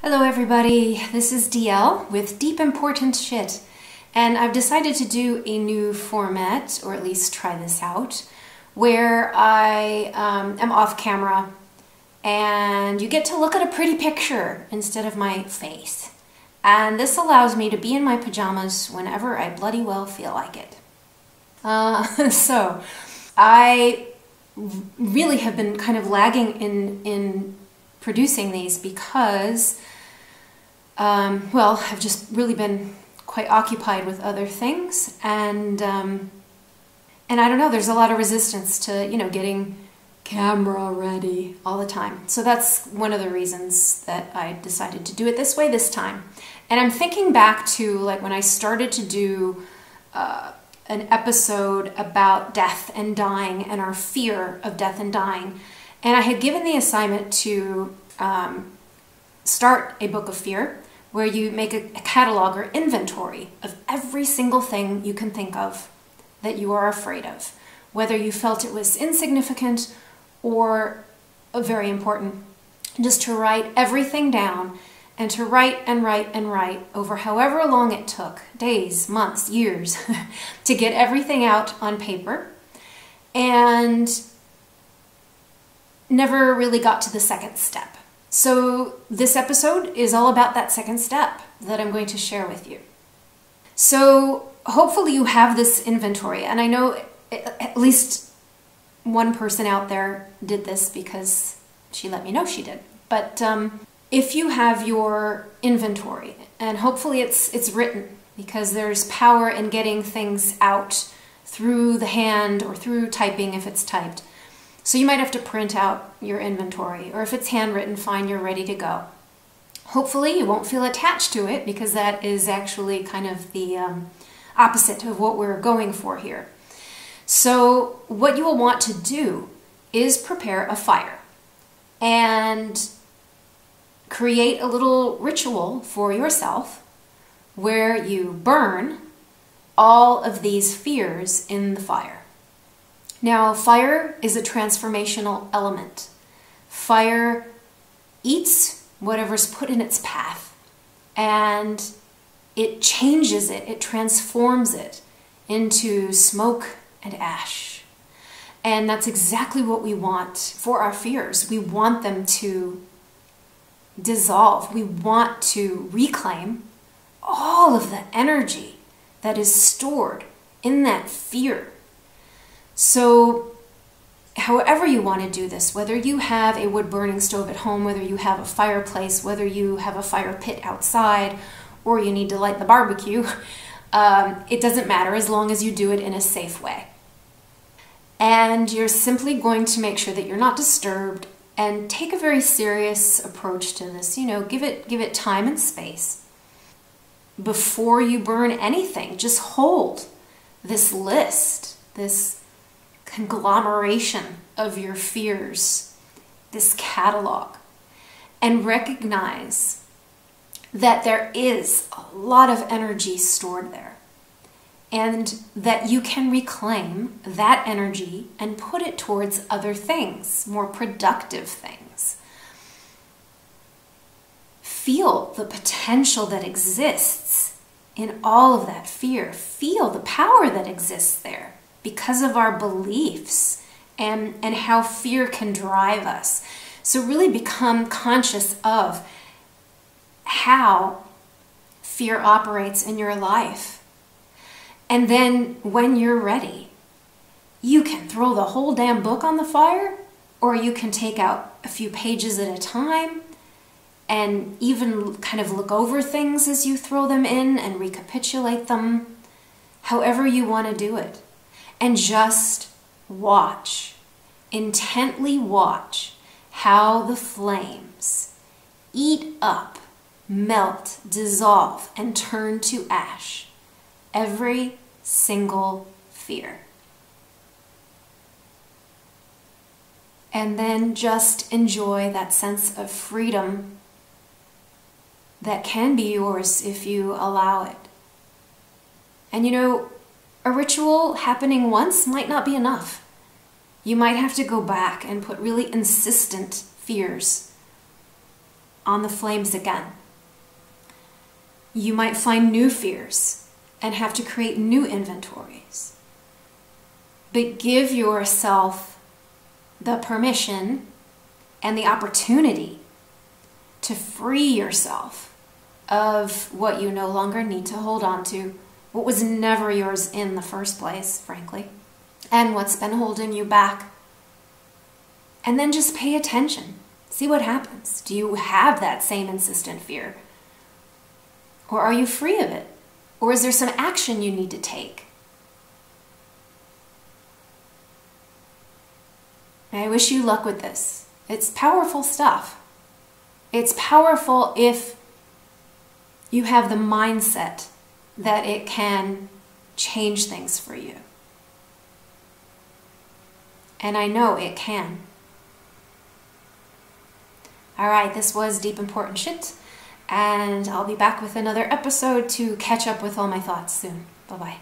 Hello everybody, this is DL with Deep Important Shit, and I've decided to do a new format, or at least try this out, where I am off camera and you get to look at a pretty picture instead of my face. And this allows me to be in my pajamas whenever I bloody well feel like it. So I really have been kind of lagging in producing these because well, I've just really been quite occupied with other things, and I don't know, there's a lot of resistance to, getting camera ready all the time. So that's one of the reasons that I decided to do it this way this time. And I'm thinking back to like when I started to do an episode about death and dying and our fear of death and dying, and I had given the assignment to start a book of fear where you make a catalog or inventory of every single thing you can think of that you are afraid of, whether you felt it was insignificant or very important. Just to write everything down and to write and write and write over however long it took, days, months, years, to get everything out on paper, and never really got to the second step. So this episode is all about that second step that I'm going to share with you. So hopefully you have this inventory, and I know at least one person out there did this because she let me know she did. But if you have your inventory, and hopefully it's written, because there's power in getting things out through the hand or through typing if it's typed. So you might have to print out your inventory, or if it's handwritten, fine, you're ready to go. Hopefully you won't feel attached to it, because that is actually kind of the opposite of what we're going for here. So what you will want to do is prepare a fire and create a little ritual for yourself where you burn all of these fears in the fire. Now, fire is a transformational element. Fire eats whatever's put in its path, and it changes it, it transforms it into smoke and ash. And that's exactly what we want for our fears. We want them to dissolve. We want to reclaim all of the energy that is stored in that fear. So however you want to do this, whether you have a wood-burning stove at home, whether you have a fireplace, whether you have a fire pit outside, or you need to light the barbecue, it doesn't matter as long as you do it in a safe way. And you're simply going to make sure that you're not disturbed and take a very serious approach to this. Give it time and space. Before you burn anything, just hold this list, this conglomeration of your fears, this catalog, and recognize that there is a lot of energy stored there, and that you can reclaim that energy and put it towards other things, more productive things. Feel the potential that exists in all of that fear. Feel the power that exists there because of our beliefs and how fear can drive us. So really become conscious of how fear operates in your life. And then when you're ready, you can throw the whole damn book on the fire, or you can take out a few pages at a time and even kind of look over things as you throw them in and recapitulate them, however you want to do it. And just watch, intently watch how the flames eat up, melt, dissolve, and turn to ash every single fear. And then just enjoy that sense of freedom that can be yours if you allow it. And a ritual happening once might not be enough. You might have to go back and put really insistent fears on the flames again. You might find new fears and have to create new inventories. But give yourself the permission and the opportunity to free yourself of what you no longer need to hold on to, what was never yours in the first place, frankly, and what's been holding you back. And then just pay attention. See what happens. Do you have that same insistent fear? Or are you free of it? Or is there some action you need to take? I wish you luck with this. It's powerful stuff. It's powerful if you have the mindset that it can change things for you. And I know it can. All right, this was Deep Important Shit, and I'll be back with another episode to catch up with all my thoughts soon. Bye-bye.